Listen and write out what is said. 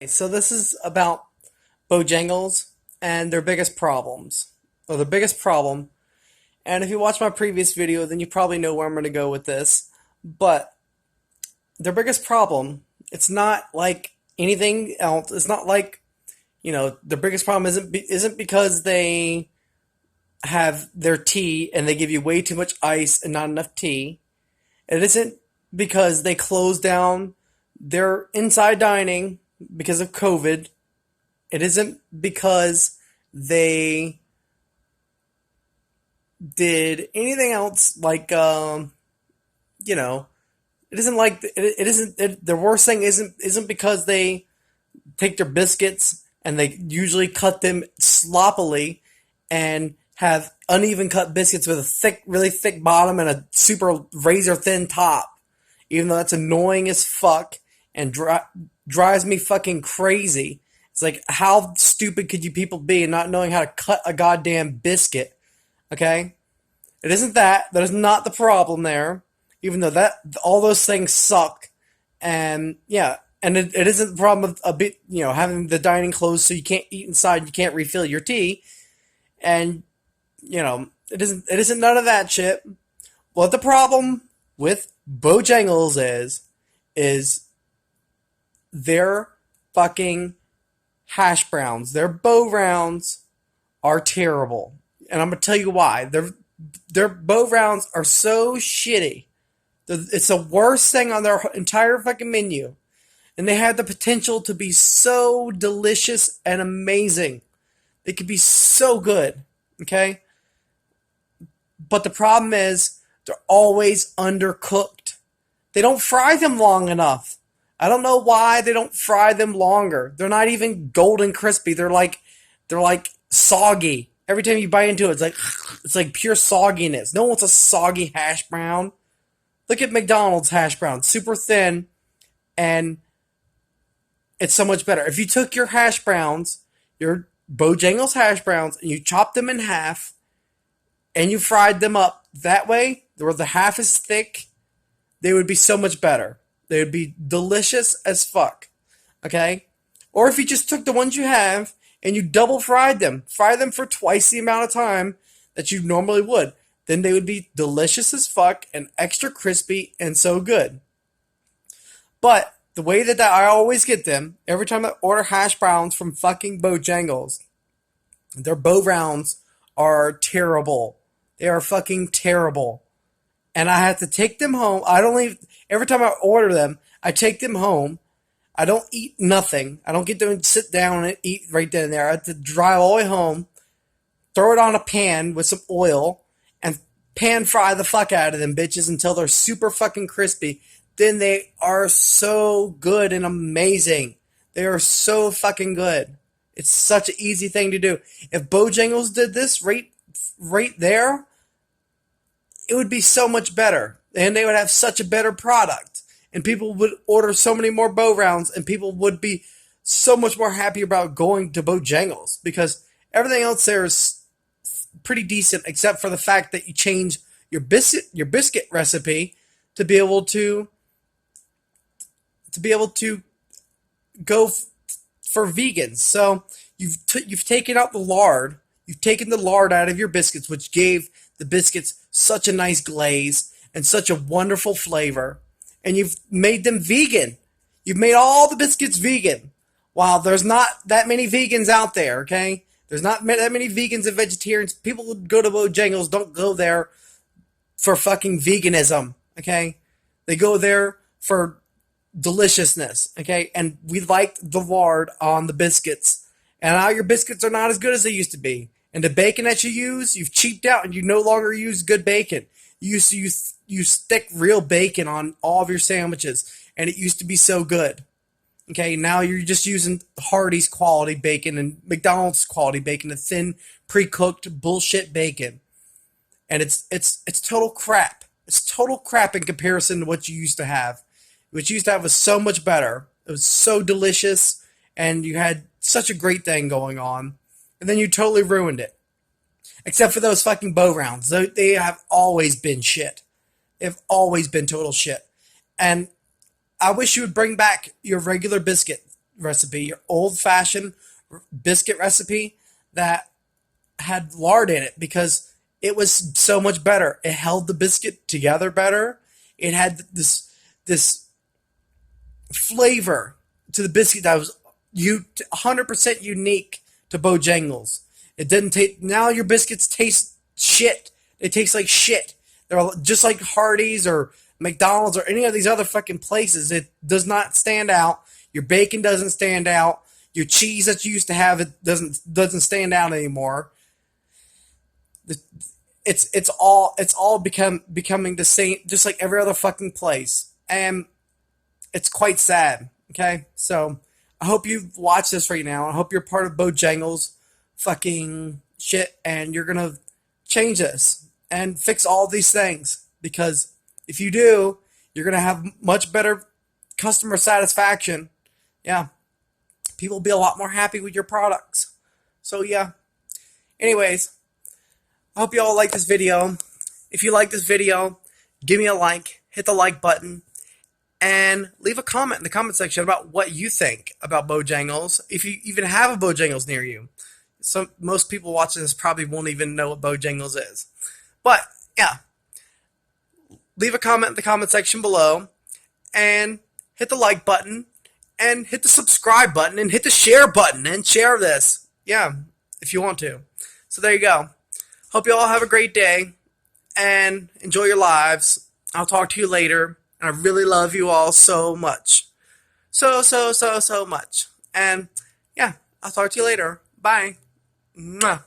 So this is about Bojangles and their biggest problems, or the biggest problem. And if you watch my previous video, then you probably know where I'm going to go with this. But their biggest problem, it's not like anything else. It's not like their biggest problem isn't because they have their tea and they give you way too much ice and not enough tea. It isn't because they close down their inside dining because of COVID. It isn't because they did anything else like you know it isn't like it isn't the worst thing isn't because they take their biscuits and they usually cut them sloppily and have uneven cut biscuits with a thick, really thick bottom and a super razor thin top, even though that's annoying as fuck and drives me fucking crazy. It's like, how stupid could you people be in not knowing how to cut a goddamn biscuit? Okay? It isn't that. That is not the problem there. Even though that all those things suck. And yeah, and it isn't the problem of having the dining closed so you can't eat inside, you can't refill your tea. And it isn't none of that shit. What the problem with Bojangles is their fucking hash browns. Their bow rounds are terrible. And I'm gonna tell you why. Their bow rounds are so shitty. It's the worst thing on their entire fucking menu. And they have the potential to be so delicious and amazing. They could be so good. Okay? But the problem is they're always undercooked. They don't fry them long enough. I don't know why they don't fry them longer. They're not even golden crispy. They're like soggy. Every time you bite into it, it's like pure sogginess. No one wants a soggy hash brown. Look at McDonald's hash brown, super thin, and it's so much better. If you took your hash browns, your Bojangles hash browns, and you chopped them in half, and you fried them up that way, where the half is thick, they would be so much better. They would be delicious as fuck. Okay? Or if you just took the ones you have and you double fried them, fry them for twice the amount of time that you normally would, then they would be delicious as fuck and extra crispy and so good. But the way that I always get them, every time I order hash browns from fucking Bojangles, their bow rounds are terrible. They are fucking terrible. And I have to take them home. I don't leave. Every time I order them, I take them home. I don't eat nothing. I don't get to sit down and eat right then and there. I have to drive all the way home, throw it on a pan with some oil, and pan fry the fuck out of them bitches until they're super fucking crispy. Then they are so good and amazing. They are so fucking good. It's such an easy thing to do. If Bojangles did this right there, it would be so much better. And they would have such a better product. And people would order so many more bow rounds, and people would be so much more happy about going to Bojangles, because everything else there is pretty decent, except for the fact that you change your biscuit recipe to be able to go for vegans. So you've taken out the lard. You've taken the lard out of your biscuits, which gave the biscuits such a nice glaze and such a wonderful flavor. And you've made them vegan. You've made all the biscuits vegan. While there's not that many vegans out there, okay? There's not that many vegans and vegetarians. People who go to Bojangles don't go there for fucking veganism, okay? They go there for deliciousness, okay? And we liked the lard on the biscuits. And now your biscuits are not as good as they used to be. And the bacon that you use, you've cheaped out and you no longer use good bacon. You used to use thick, real bacon on all of your sandwiches, and it used to be so good. Okay, now you're just using Hardee's quality bacon and McDonald's quality bacon, the thin, pre-cooked bullshit bacon. And it's total crap. It's total crap in comparison to what you used to have. What you used to have was so much better. It was so delicious, and you had such a great thing going on. And then you totally ruined it. Except for those fucking bow rounds. They have always been shit. They've always been total shit. And I wish you would bring back your regular biscuit. recipe, your old-fashioned biscuit recipe that had lard in it because it was so much better. It held the biscuit together better. It had this flavor to the biscuit that was 100% unique to Bojangles. It didn't taste. Now your biscuits taste shit. They taste like shit. They're just like Hardee's or McDonald's or any of these other fucking places. It does not stand out. Your bacon doesn't stand out. Your cheese that you used to have it doesn't stand out anymore. It's all becoming the same, just like every other fucking place, and it's quite sad. Okay, so I hope you watch this right now. I hope you're part of Bojangles fucking shit, and you're gonna change this and fix all these things, because if you do, you're gonna have much better customer satisfaction. Yeah, people will be a lot more happy with your products. So yeah. Anyways, I hope you all like this video. If you like this video, give me a like, hit the like button, and leave a comment in the comment section about what you think about Bojangles, if you even have a Bojangles near you. Most people watching this probably won't even know what Bojangles is. But, yeah, leave a comment in the comment section below, and hit the like button, and hit the subscribe button, and hit the share button, and share this. Yeah, if you want to. So there you go. Hope you all have a great day, and enjoy your lives. I'll talk to you later. And I really love you all so much. So much. And yeah, I'll talk to you later. Bye. Mwah.